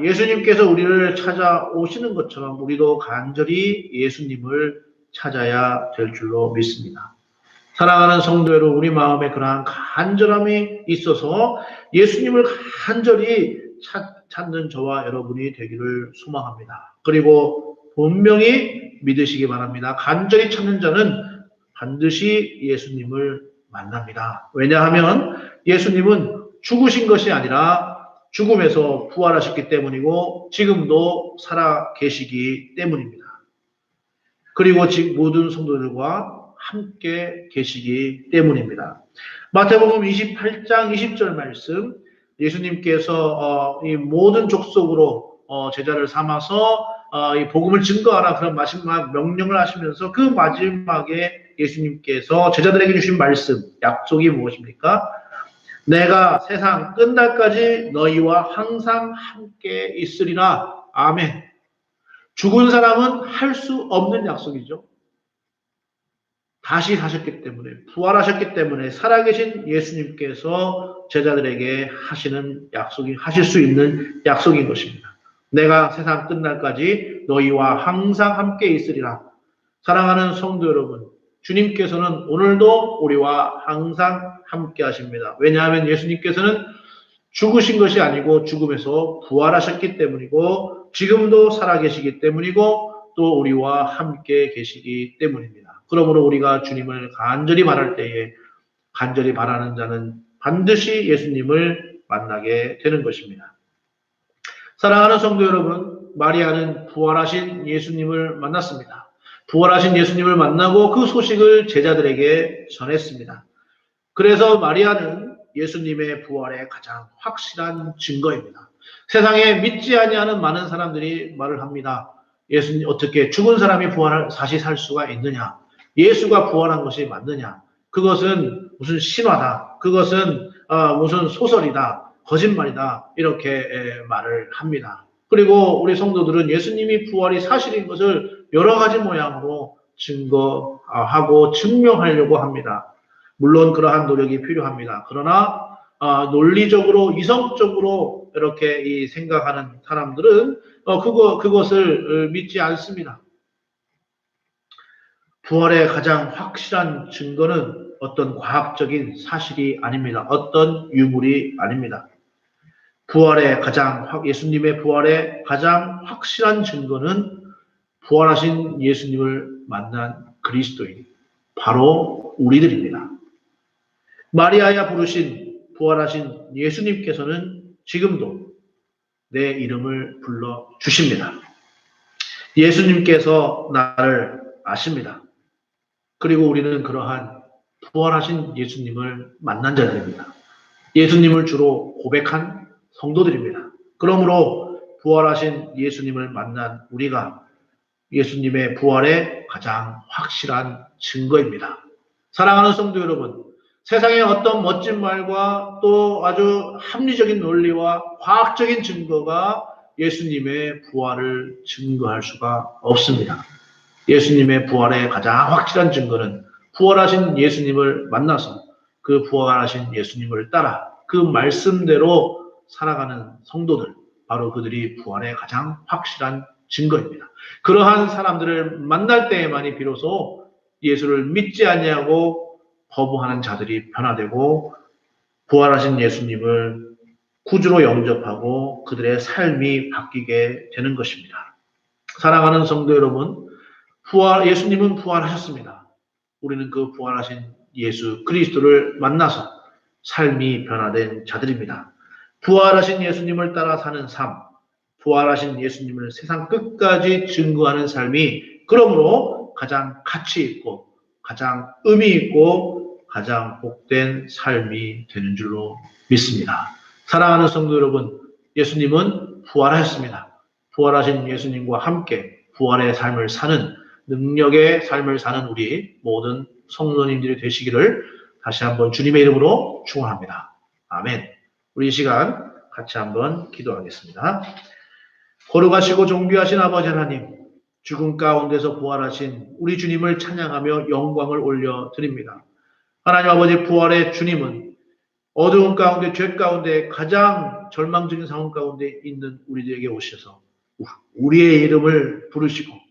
예수님께서 우리를 찾아오시는 것처럼 우리도 간절히 예수님을 찾아야 될 줄로 믿습니다. 사랑하는 성도 여러분, 우리 마음에 그러한 간절함이 있어서 예수님을 간절히 찾는 저와 여러분이 되기를 소망합니다. 그리고 분명히 믿으시기 바랍니다. 간절히 찾는 자는 반드시 예수님을 만납니다. 왜냐하면 예수님은 죽으신 것이 아니라 죽음에서 부활하셨기 때문이고 지금도 살아 계시기 때문입니다. 그리고 지금 모든 성도들과 함께 계시기 때문입니다. 마태복음 28장 20절 말씀, 예수님께서 이 모든 족속으로 제자를 삼아서 이 복음을 증거하라 그런 마지막 명령을 하시면서 그 마지막에 예수님께서 제자들에게 주신 말씀, 약속이 무엇입니까? 내가 세상 끝날까지 너희와 항상 함께 있으리라. 아멘. 죽은 사람은 할 수 없는 약속이죠. 다시 사셨기 때문에, 부활하셨기 때문에 살아계신 예수님께서 제자들에게 하실 수 있는 약속인 것입니다. 내가 세상 끝날까지 너희와 항상 함께 있으리라. 사랑하는 성도 여러분, 주님께서는 오늘도 우리와 항상 함께 하십니다. 왜냐하면 예수님께서는 죽으신 것이 아니고 죽음에서 부활하셨기 때문이고 지금도 살아계시기 때문이고 또 우리와 함께 계시기 때문입니다. 그러므로 우리가 주님을 간절히 바랄 때에 간절히 바라는 자는 반드시 예수님을 만나게 되는 것입니다. 사랑하는 성도 여러분, 마리아는 부활하신 예수님을 만났습니다. 부활하신 예수님을 만나고 그 소식을 제자들에게 전했습니다. 그래서 마리아는 예수님의 부활의 가장 확실한 증거입니다. 세상에 믿지 아니하는 많은 사람들이 말을 합니다. 예수님 어떻게 죽은 사람이 다시 살 수가 있느냐? 예수가 부활한 것이 맞느냐? 그것은 무슨 신화다. 그것은 무슨 소설이다. 거짓말이다. 이렇게 말을 합니다. 그리고 우리 성도들은 예수님이 부활이 사실인 것을 여러 가지 모양으로 증거하고 증명하려고 합니다. 물론 그러한 노력이 필요합니다. 그러나 논리적으로 이성적으로 이렇게 생각하는 사람들은 그것을 믿지 않습니다. 부활의 가장 확실한 증거는 어떤 과학적인 사실이 아닙니다. 어떤 유물이 아닙니다. 예수님의 부활의 가장 확실한 증거는 부활하신 예수님을 만난 그리스도인, 바로 우리들입니다. 마리아야 부르신 부활하신 예수님께서는 지금도 내 이름을 불러 주십니다. 예수님께서 나를 아십니다. 그리고 우리는 그러한 부활하신 예수님을 만난 자들입니다. 예수님을 주로 고백한 성도들입니다. 그러므로 부활하신 예수님을 만난 우리가 예수님의 부활의 가장 확실한 증거입니다. 사랑하는 성도 여러분, 세상의 어떤 멋진 말과 또 아주 합리적인 논리와 과학적인 증거가 예수님의 부활을 증거할 수가 없습니다. 예수님의 부활의 가장 확실한 증거는 부활하신 예수님을 만나서 그 부활하신 예수님을 따라 그 말씀대로 살아가는 성도들, 바로 그들이 부활의 가장 확실한 증거입니다. 그러한 사람들을 만날 때에만이 비로소 예수를 믿지 아니하고 거부하는 자들이 변화되고 부활하신 예수님을 구주로 영접하고 그들의 삶이 바뀌게 되는 것입니다. 사랑하는 성도 여러분, 예수님은 부활하셨습니다. 우리는 그 부활하신 예수 그리스도를 만나서 삶이 변화된 자들입니다. 부활하신 예수님을 따라 사는 삶, 부활하신 예수님을 세상 끝까지 증거하는 삶이 그러므로 가장 가치 있고 가장 의미 있고 가장 복된 삶이 되는 줄로 믿습니다. 사랑하는 성도 여러분, 예수님은 부활하셨습니다. 부활하신 예수님과 함께 부활의 삶을 사는 능력의 삶을 사는 우리 모든 성도님들이 되시기를 다시 한번 주님의 이름으로 축원합니다. 아멘. 우리 이 시간 같이 한번 기도하겠습니다. 거룩하시고 존귀하신 아버지 하나님, 죽음 가운데서 부활하신 우리 주님을 찬양하며 영광을 올려드립니다. 하나님 아버지, 부활의 주님은 어두운 가운데, 죄 가운데, 가장 절망적인 상황 가운데 있는 우리들에게 오셔서 우리의 이름을 부르시고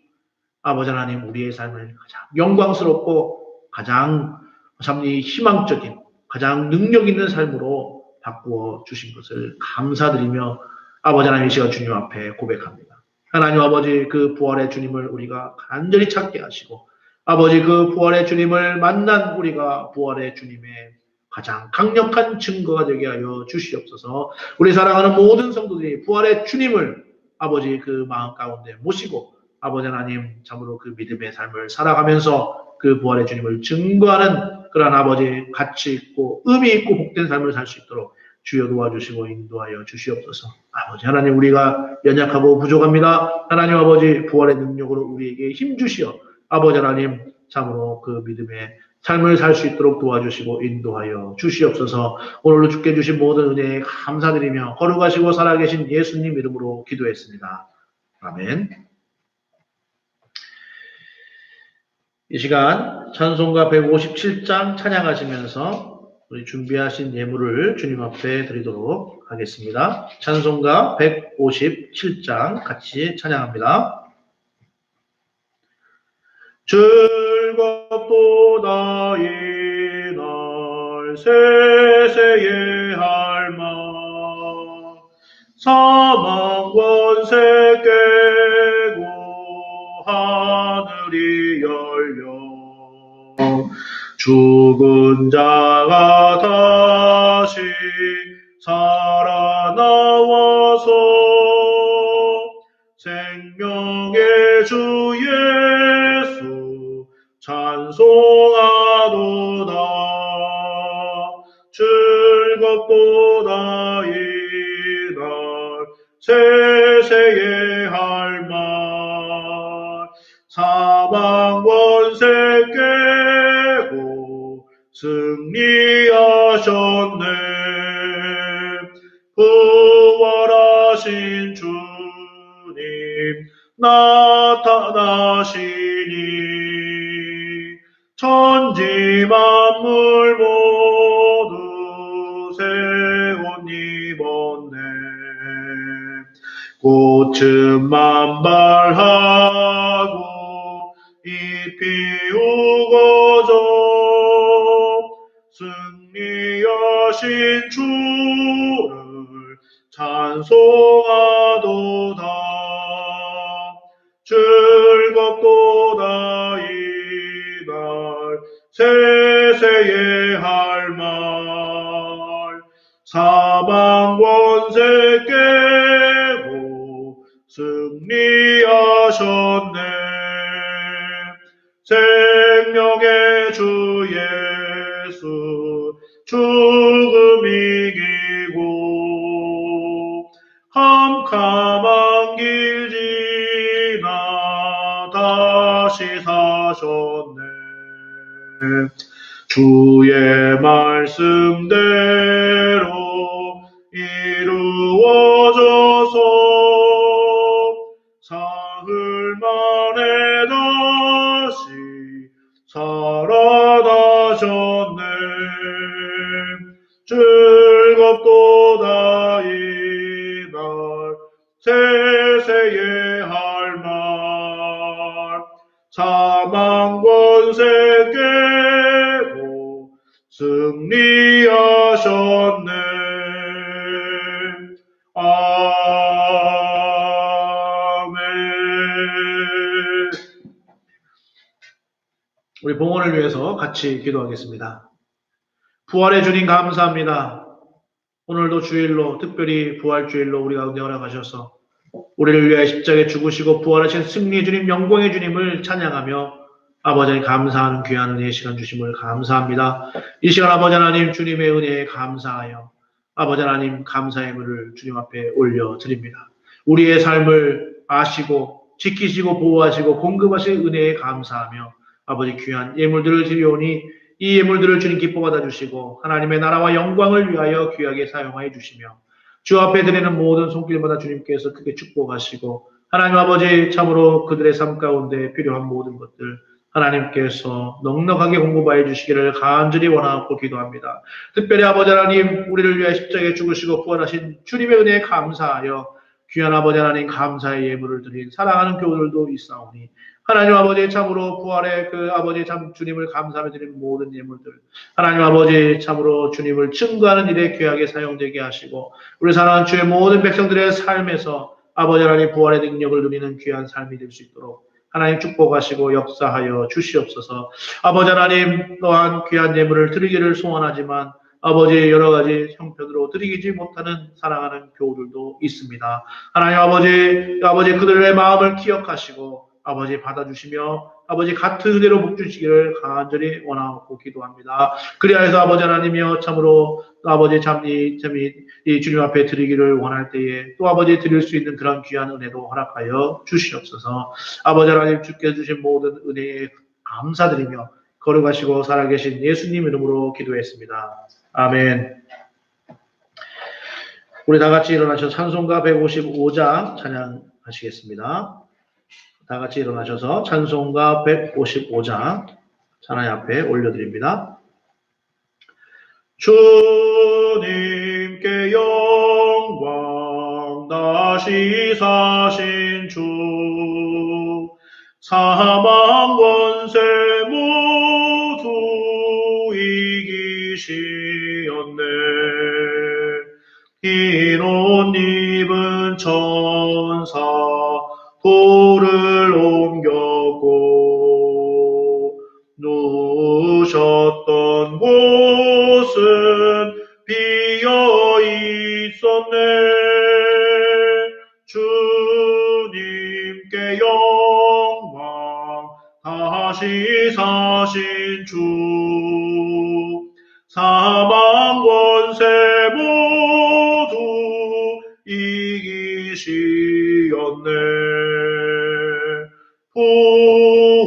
아버지 하나님, 우리의 삶을 가장 영광스럽고 가장 희망적인, 가장 능력 있는 삶으로 바꾸어 주신 것을 감사드리며 아버지 하나님, 이 시간 주님 앞에 고백합니다. 하나님 아버지, 그 부활의 주님을 우리가 간절히 찾게 하시고 아버지, 그 부활의 주님을 만난 우리가 부활의 주님의 가장 강력한 증거가 되게 하여 주시옵소서. 우리 사랑하는 모든 성도들이 부활의 주님을 아버지 그 마음 가운데 모시고 아버지 하나님, 참으로 그 믿음의 삶을 살아가면서 그 부활의 주님을 증거하는 그러한 아버지 가치 있고 의미 있고 복된 삶을 살 수 있도록 주여 도와주시고 인도하여 주시옵소서. 아버지 하나님, 우리가 연약하고 부족합니다. 하나님 아버지, 부활의 능력으로 우리에게 힘주시어 아버지 하나님, 참으로 그 믿음의 삶을 살 수 있도록 도와주시고 인도하여 주시옵소서. 오늘도 주께 주신 모든 은혜에 감사드리며 거룩하시고 살아계신 예수님 이름으로 기도했습니다. 아멘. 이 시간 찬송가 157장 찬양하시면서 우리 준비하신 예물을 주님 앞에 드리도록 하겠습니다. 찬송가 157장 같이 찬양합니다. 즐겁도다 이날 세세의 할망 사망 권세 깨고 하늘이 열려 죽은 자가 다시 살아나와서 생명의 주 예수 찬송하도다. 즐겁도다 이날 세세의 할말 사망 권세 깨고 승리하셨네. 부활하신 주님 나타나시니 천지 만물 모두 새 옷 입었네. 꽃은 만발하고 잎이 우거져 승리하신 주를 찬송하도다. 즐겁도다 이날 세세의 할말 사망 권세 깨고 승리하셨네. 생명의 주 예수 죽음 이기고 캄캄한 길 지나 다시 사셨네. 주의 말씀대로 이루어져서 사흘 만에 다시 살아나셨네. 즐겁도다 이날 세세에 할 말 사망 권세 깨고 승리하셨네. 아멘. 우리 봉헌을 위해서 같이 기도하겠습니다. 부활의 주님 감사합니다. 오늘도 주일로 특별히 부활주일로 우리 가운데 허락하셔서 우리를 위하여 십자가에 죽으시고 부활하신 승리의 주님, 영광의 주님을 찬양하며 아버지 하나님 감사하는 귀한 은혜의 시간 주심을 감사합니다. 이 시간 아버지 하나님 주님의 은혜에 감사하여 아버지 하나님 감사의 물을 주님 앞에 올려드립니다. 우리의 삶을 아시고 지키시고 보호하시고 공급하신 은혜에 감사하며 아버지 귀한 예물들을 드리오니 이 예물들을 주님 기뻐 받아주시고 하나님의 나라와 영광을 위하여 귀하게 사용하여 주시며 주 앞에 드리는 모든 손길마다 주님께서 크게 축복하시고 하나님 아버지 참으로 그들의 삶 가운데 필요한 모든 것들 하나님께서 넉넉하게 공급하여 주시기를 간절히 원하고 기도합니다. 특별히 아버지 하나님 우리를 위해 십자가에 죽으시고 부활하신 주님의 은혜에 감사하여 귀한 아버지 하나님 감사의 예물을 드린 사랑하는 교우들도 있사오니 하나님 아버지 참으로 부활의 그 아버지 참 주님을 감사하며 드리는 모든 예물들 하나님 아버지 참으로 주님을 증거하는 일에 귀하게 사용되게 하시고 우리 사랑하는 주의 모든 백성들의 삶에서 아버지 하나님 부활의 능력을 누리는 귀한 삶이 될 수 있도록 하나님 축복하시고 역사하여 주시옵소서. 아버지 하나님 또한 귀한 예물을 드리기를 소원하지만 아버지 여러 가지 형편으로 드리지 못하는 사랑하는 교우들도 있습니다. 하나님 아버지 그들의 마음을 기억하시고 아버지 받아주시며 아버지 같은 은혜로 복주시기를 간절히 원하고 기도합니다. 그리하여서 아버지 하나님이여 참으로 아버지 이 주님 앞에 드리기를 원할 때에 또 아버지 드릴 수 있는 그런 귀한 은혜도 허락하여 주시옵소서. 아버지 하나님 주께서 주신 모든 은혜에 감사드리며 거룩하시고 살아계신 예수님 이름으로 기도했습니다. 아멘. 우리 다 같이 일어나셔서 찬송가 155장 찬양하시겠습니다. 다 같이 일어나셔서 찬송가 155장 하나님 앞에 올려드립니다. 주님께 영광 다시 사신 주 사망 권세 모두 이기시었네. 흰 옷 입은 천사 돌을 옮겼고 누우셨던 곳은 비어 있었네. 주님께 영광 다시 사신 주 사망 권세 모두 이기시었네.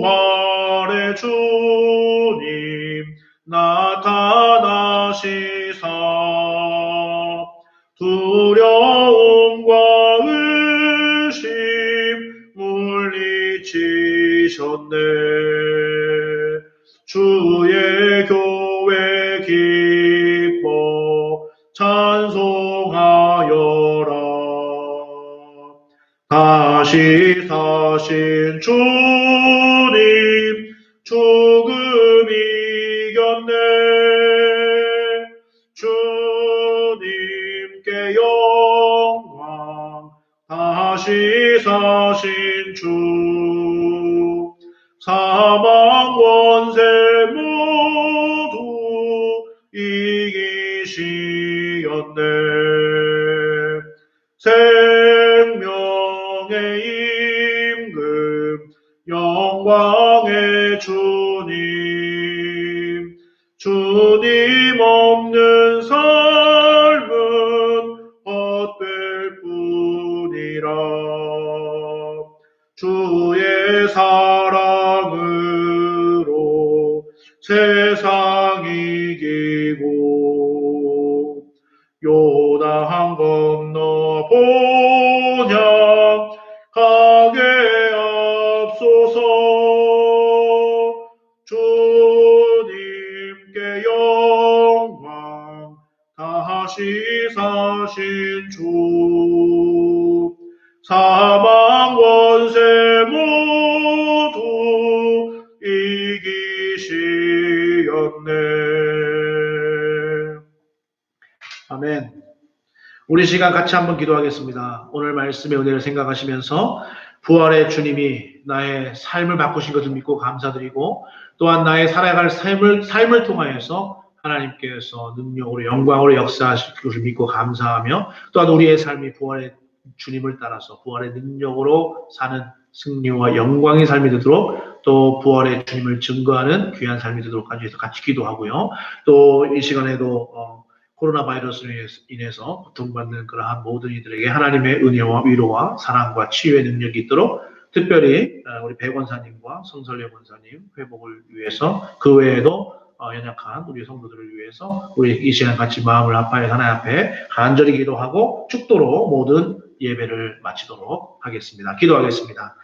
부활의 주님 나타나시사 두려움과 의심 물리치셨네. 주의 교회 기뻐 찬송하여라. 다시 사신 주님 죽음 이겼네. 주님께 영광 다시 사신 주 사망 권세 모두 이기시었네. 생명의 임금 영광의 주님 주님 없는 삶은 헛될 뿐이라. 주의 사랑으로 세상 이기고 요단 건너 본향 가게 앞서서 주님께 영광 다시 사신 주 사망 권세 모두 이기시었네. 아멘. 우리 시간 같이 한번 기도하겠습니다. 오늘 말씀의 은혜를 생각하시면서 부활의 주님이 나의 삶을 바꾸신 것을 믿고 감사드리고 또한 나의 살아갈 삶을 통하여서 하나님께서 능력으로 영광으로 역사하실 것을 믿고 감사하며 또한 우리의 삶이 부활의 주님을 따라서 부활의 능력으로 사는 승리와 영광의 삶이 되도록 또 부활의 주님을 증거하는 귀한 삶이 되도록 해서 같이 기도하고요. 또 이 시간에도 코로나 바이러스로 인해서 고통받는 그러한 모든 이들에게 하나님의 은혜와 위로와 사랑과 치유의 능력이 있도록 특별히 우리 배 권사님과 성설례 권사님 회복을 위해서 그 외에도 연약한 우리 성도들을 위해서 우리 이 시간 같이 마음을 합하여 하나님 앞에 간절히 기도하고 축도로 모든 예배를 마치도록 하겠습니다. 기도하겠습니다.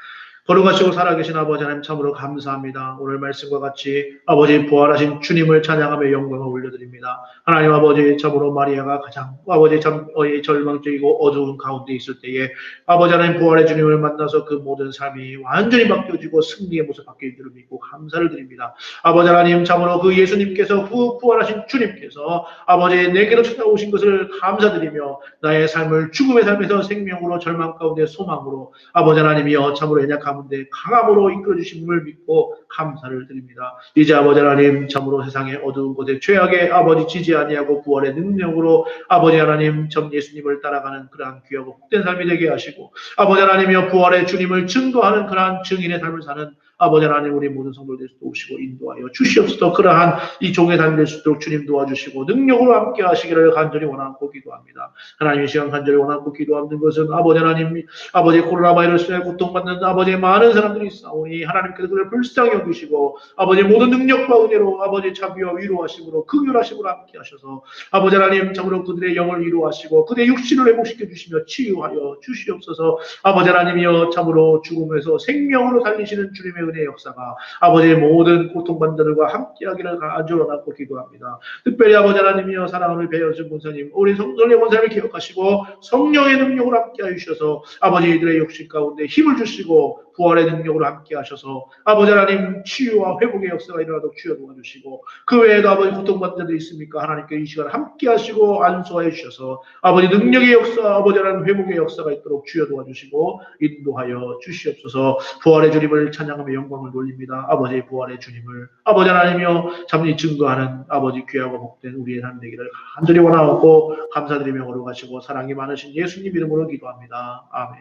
거룩하시고 살아계신 아버지 하나님 참으로 감사합니다. 오늘 말씀과 같이 아버지 부활하신 주님을 찬양하며 영광을 올려드립니다. 하나님 아버지 참으로 마리아가 가장 아버지 참 절망적이고 어두운 가운데 있을 때에 아버지 하나님 부활의 주님을 만나서 그 모든 삶이 완전히 바뀌어지고 승리의 모습 바뀔 줄을 믿고 감사를 드립니다. 아버지 하나님 참으로 그 예수님께서 그 부활하신 주님께서 아버지 내게로 찾아오신 것을 감사드리며 나의 삶을 죽음의 삶에서 생명으로 절망 가운데 소망으로 아버지 하나님이여 참으로 연약한 가운데 강함으로 이끌어주심을 믿고 감사를 드립니다. 이제 아버지 하나님 참으로 세상의 어두운 곳에 죄악의 아버지 지지 아니하고 부활의 능력으로 아버지 하나님 참 예수님을 따라가는 그러한 귀하고 복된 삶이 되게 하시고 아버지 하나님이여 부활의 주님을 증거하는 그러한 증인의 삶을 사는 아버지 하나님 우리 모든 성도들 될 수 오시고 인도하여 주시옵소서. 그러한 이 종의 삶이 될 수 있도록 주님 도와주시고 능력으로 함께 하시기를 간절히 원하고 기도합니다. 하나님 이 시간 간절히 원하고 기도하는 것은 아버지 하나님 아버지 코로나 바이러스에 고통받는 아버지의 많은 사람들이 있사오니 하나님께서 그를 불쌍히 여기시고 아버지 모든 능력과 은혜로 아버지 자비와 위로하심으로 긍휼하심으로 함께 하셔서 아버지 하나님 참으로 그들의 영을 위로하시고 그들의 육신을 회복시켜 주시며 치유하여 주시옵소서. 아버지 하나님이여 참으로 죽음에서 생명으로 살리시는 주님의 은혜의 역사가 아버지의 모든 고통받는 자들과 함께하기를 간절히 원하고 기도합니다. 특별히 아버지 하나님이여 사랑하는 배현승 권사님 우리 성설례 권사님을 기억하시고 성령의 능력으로 함께하여 주셔서 아버지 이들의 육신 가운데 힘을 주시고 부활의 능력으로 함께 하셔서 아버지 하나님 치유와 회복의 역사가 일어나도록 주여 도와주시고 그 외에도 아버지 고통받는 자들이 있습니까? 하나님께 이 시간 함께 하시고 안수하여 주셔서 아버지 능력의 역사 아버지 하나님 회복의 역사가 있도록 주여 도와주시고 인도하여 주시옵소서. 부활의 주님을 찬양하며 영광을 돌립니다. 아버지 부활의 주님을 아버지 하나님이여 참히 증거하는 아버지 귀하고 복된 우리의 삶 되기를 간절히 원하고 감사드리며 거룩하시고 사랑이 많으신 예수님 이름으로 기도합니다. 아멘.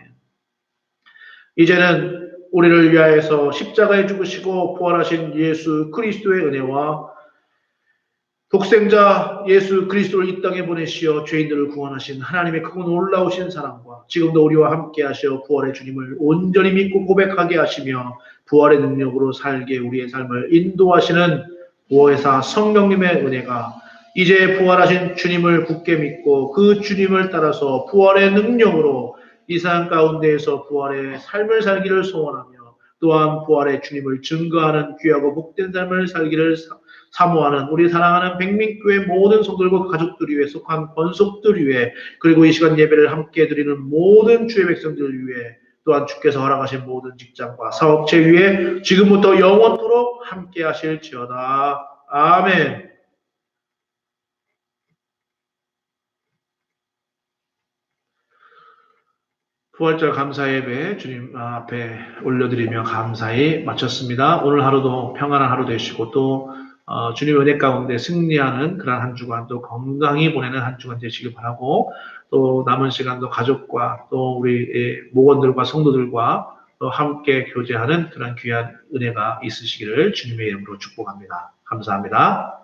이제는 우리를 위하여서 십자가에 죽으시고 부활하신 예수 그리스도의 은혜와 독생자 예수 그리스도를 이 땅에 보내시어 죄인들을 구원하신 하나님의 크고 놀라우신 사랑과 지금도 우리와 함께 하시어 부활의 주님을 온전히 믿고 고백하게 하시며 부활의 능력으로 살게 우리의 삶을 인도하시는 보혜사 성령님의 은혜가 이제 부활하신 주님을 굳게 믿고 그 주님을 따라서 부활의 능력으로 이 세상 가운데에서 부활의 삶을 살기를 소원하며 또한 부활의 주님을 증거하는 귀하고 복된 삶을 살기를 사모하는 우리 사랑하는 백민교회 모든 성도들과 가족들 위해 속한 권속들 위해 그리고 이 시간 예배를 함께 드리는 모든 주의 백성들 위해 또한 주께서 허락하신 모든 직장과 사업체 위에 지금부터 영원토록 함께 하실지어다. 아멘. 부활절 감사 예배 주님 앞에 올려드리며 감사히 마쳤습니다. 오늘 하루도 평안한 하루 되시고 또 주님 은혜 가운데 승리하는 그런 한 주간 또 건강히 보내는 한 주간 되시길 바라고 또 남은 시간도 가족과 또 우리 목원들과 성도들과 또 함께 교제하는 그런 귀한 은혜가 있으시기를 주님의 이름으로 축복합니다. 감사합니다.